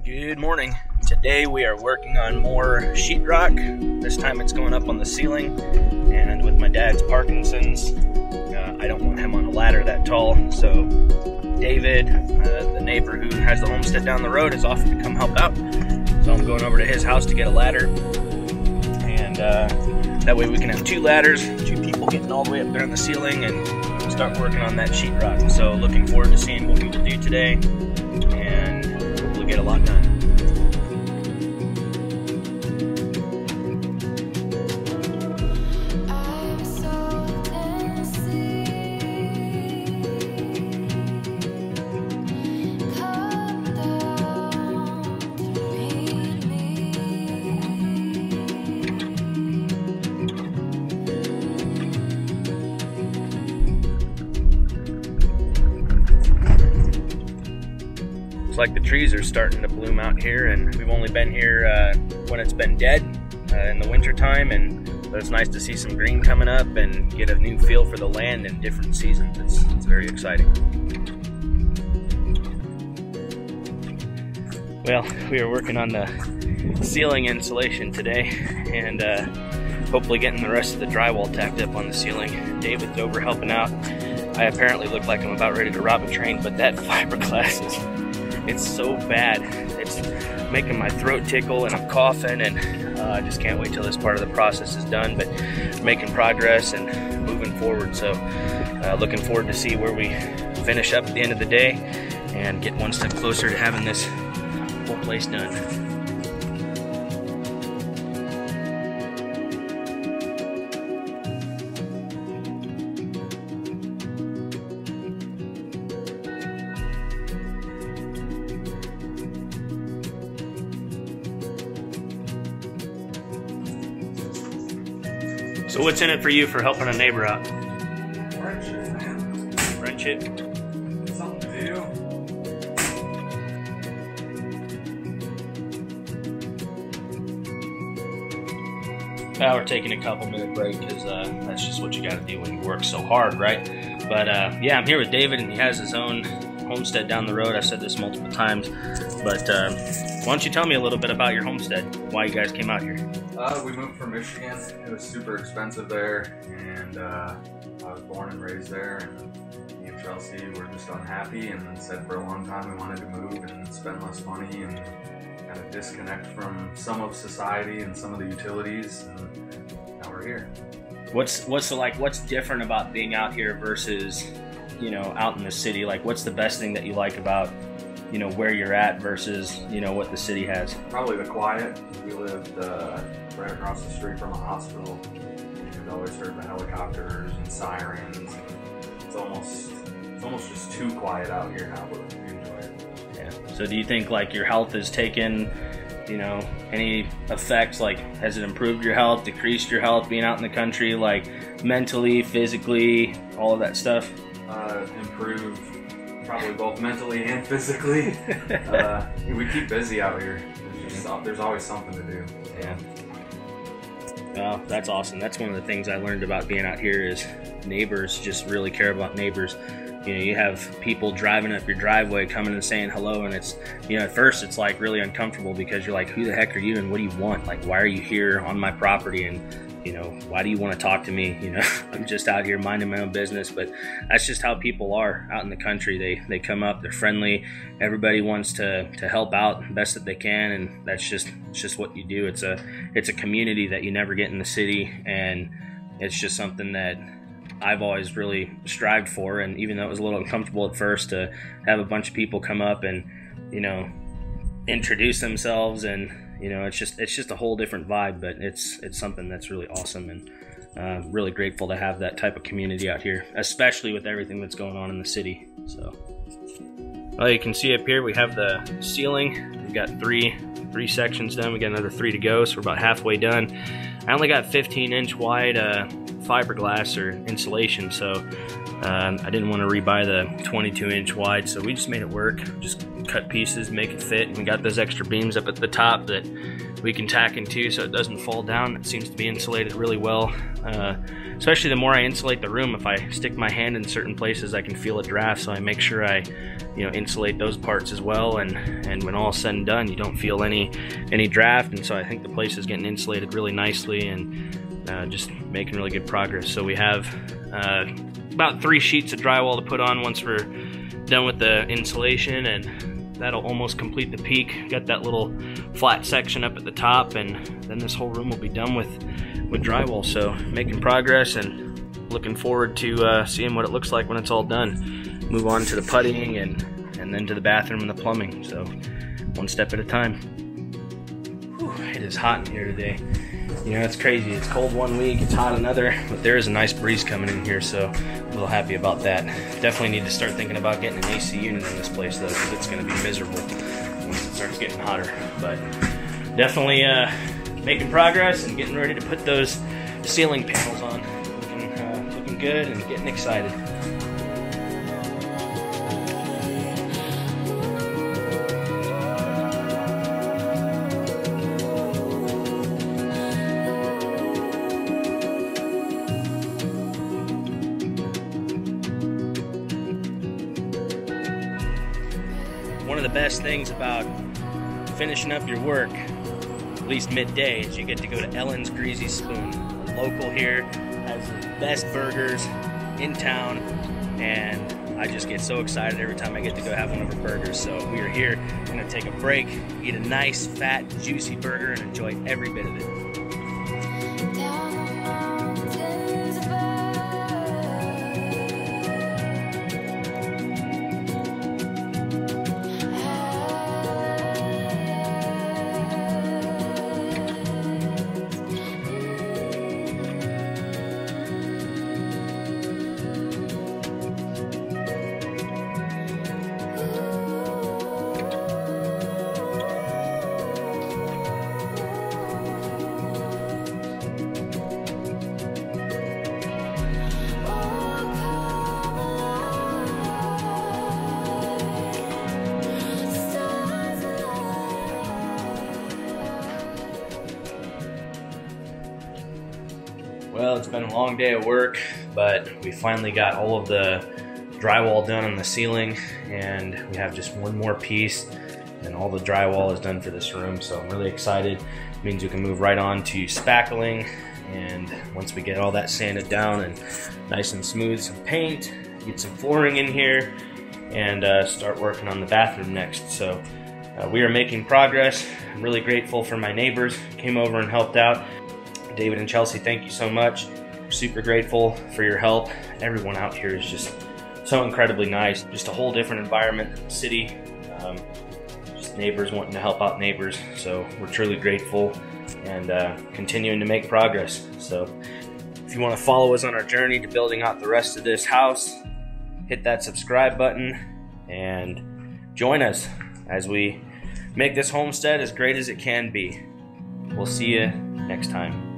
Good morning. Today we are working on more sheetrock. This time it's going up on the ceiling, and with my dad's Parkinson's, I don't want him on a ladder that tall, so David, the neighbor who has the homestead down the road, has offered to come help out. So I'm going over to his house to get a ladder, and that way we can have two ladders, two people getting all the way up there on the ceiling and start working on that sheetrock. So looking forward to seeing what we will do today and hopefully get a lot done. Looks like the trees are starting to bloom out here, and we've only been here when it's been dead in the winter time, and so it's nice to see some green coming up and get a new feel for the land in different seasons. It's very exciting. Well, we are working on the ceiling insulation today, and hopefully getting the rest of the drywall tacked up on the ceiling. David's over helping out. I apparently look like I'm about ready to rob a train, but that fiberglass it's so bad. It's making my throat tickle and I'm coughing, and I just can't wait till this part of the process is done, but making progress and moving forward. So looking forward to see where we finish up at the end of the day and get one step closer to having this whole place done. So what's in it for you for helping a neighbor out? Friendship, man. Friendship. Something to do. Well, we're taking a couple-minute break because that's just what you got to do when you work so hard, right? But yeah, I'm here with David, and he has his own homestead down the road. I've said this multiple times, but why don't you tell me a little bit about your homestead, why you guys came out here? We moved from Michigan. It was super expensive there, and I was born and raised there, and me and Chelsea were just unhappy and said for a long time we wanted to move and spend less money and kind of disconnect from some of society and some of the utilities, and now we're here. What's different about being out here versus, you know, out in the city? Like, what's the best thing that you like about, you know, where you're at versus, you know, what the city has? Probably the quiet. We lived right across the street from a hospital, and always heard the helicopters and sirens. It's almost just too quiet out here now, but we enjoy it. Yeah. So do you think like your health has taken, you know, any effects? Like, has it improved your health, decreased your health being out in the country, like mentally, physically, all of that stuff? Improved. Probably both mentally and physically. We keep busy out here. There's always something to do. Yeah. Well, that's awesome. That's one of the things I learned about being out here is neighbors just really care about neighbors. You know, you have people driving up your driveway, coming and saying hello, and it's, you know, at first it's like really uncomfortable because you're like, who the heck are you and what do you want? Like, why are you here on my property? And, you know, why do you want to talk to me? You know, I'm just out here minding my own business. But that's just how people are out in the country. They come up, they're friendly. Everybody wants to help out the best that they can, and it's just what you do. It's a community that you never get in the city, and it's just something that I've always really strived for. And even though it was a little uncomfortable at first to have a bunch of people come up and, you know, introduce themselves, and you know, it's just a whole different vibe, but it's something that's really awesome, and really grateful to have that type of community out here, especially with everything that's going on in the city. So, well, you can see up here we have the ceiling. We've got three sections done. We got another 3 to go, so we're about halfway done. I only got 15-inch wide fiberglass or insulation, so I didn't want to rebuy the 22-inch wide, so we just made it work. Just cut pieces, make it fit, and we got those extra beams up at the top that we can tack into so it doesn't fall down. It seems to be insulated really well. Especially the more I insulate the room, if I stick my hand in certain places, I can feel a draft, so I make sure I insulate those parts as well, and when all said and done, you don't feel any draft. And so I think the place is getting insulated really nicely, and just making really good progress. So we have about 3 sheets of drywall to put on once we're done with the insulation, and that'll almost complete the peak. Got that little flat section up at the top, and then this whole room will be done with drywall. So making progress and looking forward to seeing what it looks like when it's all done. Move on to the puttying and then to the bathroom and the plumbing. So one step at a time. Whew, it is hot in here today. It's crazy. It's cold one week, it's hot another, but there is a nice breeze coming in here, so I'm a little happy about that. Definitely need to start thinking about getting an AC unit in this place though, because it's going to be miserable once it starts getting hotter. But definitely making progress and getting ready to put those ceiling panels on. Looking good and getting excited. One of the best things about finishing up your work, at least midday, is you get to go to Ellen's Greasy Spoon. A local here, has the best burgers in town, and I just get so excited every time I get to go have one of her burgers. So we are here, gonna take a break, eat a nice, fat, juicy burger, and enjoy every bit of it. Well, it's been a long day of work, but we finally got all of the drywall done on the ceiling, and we have just one more piece, and all the drywall is done for this room. So I'm really excited. It means we can move right on to spackling, and once we get all that sanded down and nice and smooth, some paint, get some flooring in here, and start working on the bathroom next. So we are making progress. I'm really grateful for my neighbors who came over and helped out. David and Chelsea, thank you so much. We're super grateful for your help. Everyone out here is just so incredibly nice. Just a whole different environment than the city. Just neighbors wanting to help out neighbors. So we're truly grateful and continuing to make progress. So if you want to follow us on our journey to building out the rest of this house, hit that subscribe button and join us as we make this homestead as great as it can be. We'll see you next time.